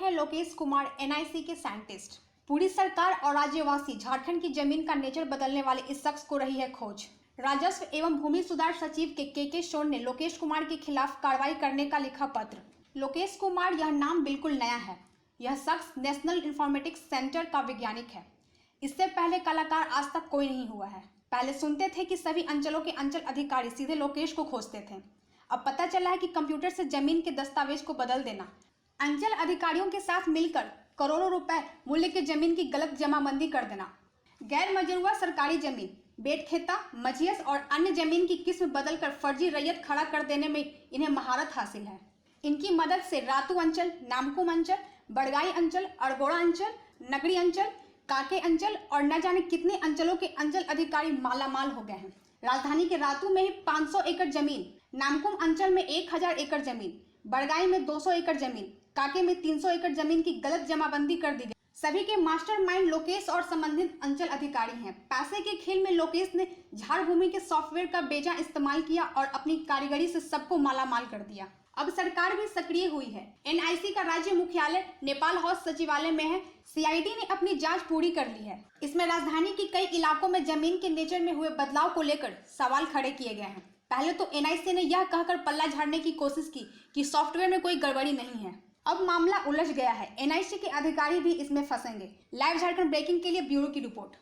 हैं लोकेश कुमार, एनआईसी के साइंटिस्ट। पूरी सरकार और राज्यवासी झारखंड की जमीन का नेचर बदलने वाले इस शख्स को रही है खोज। राजस्व एवं भूमि सुधार सचिव के शोर ने लोकेश कुमार के खिलाफ कार्रवाई करने का लिखा पत्र। लोकेश कुमार यह नाम बिल्कुल नया है। यह शख्स नेशनल इंफॉर्मेटिक्स सेंटर का वैज्ञानिक है। इससे पहले कलाकार आज तक कोई नहीं हुआ है। पहले सुनते थे कि सभी अंचलों के अंचल अधिकारी सीधे लोकेश को खोजते थे। अब पता चला है कि कंप्यूटर से जमीन के दस्तावेज को बदल देना, अंचल अधिकारियों के साथ मिलकर करोड़ों रुपए मूल्य की जमीन की गलत जमाबंदी कर देना, गैर मजरूआ सरकारी जमीन, बेटखेता, मझियस और अन्य जमीन की किस्म बदलकर फर्जी रैयत खड़ा कर देने में इन्हें महारत हासिल है। इनकी मदद से रातू अंचल, नामकुम अंचल, बड़गाई अंचल, अड़गोड़ा अंचल, नगरी अंचल, काके अंचल और न जाने कितने अंचलों के अंचल अधिकारी मालामाल हो गए हैं। राजधानी के रातू में ही 500 एकड़ जमीन, नामकुम अंचल में 1000 एकड़ जमीन, बड़गाई में 200 एकड़ जमीन, काके में 300 एकड़ जमीन की गलत जमाबंदी कर दी गई। सभी के मास्टरमाइंड लोकेश और संबंधित अंचल अधिकारी हैं। पैसे के खेल में लोकेश ने झाड़ भूमि के सॉफ्टवेयर का बेजा इस्तेमाल किया और अपनी कारीगरी से सबको मालामाल कर दिया। अब सरकार भी सक्रिय हुई है। एनआईसी का राज्य मुख्यालय नेपाल हाउस सचिवालय में है। सीआईडी ने अपनी जांच पूरी कर ली है। इसमें राजधानी के कई इलाकों में जमीन के नेचर में हुए बदलाव को लेकर सवाल खड़े किए गए हैं। पहले तो एनआईसी ने यह कहकर पल्ला झाड़ने की कोशिश की कि सॉफ्टवेयर में कोई गड़बड़ी नहीं है। अब मामला उलझ गया है। एनआईसी के अधिकारी भी इसमें फंसेंगे। लाइव झारखंड ब्रेकिंग के लिए ब्यूरो की रिपोर्ट।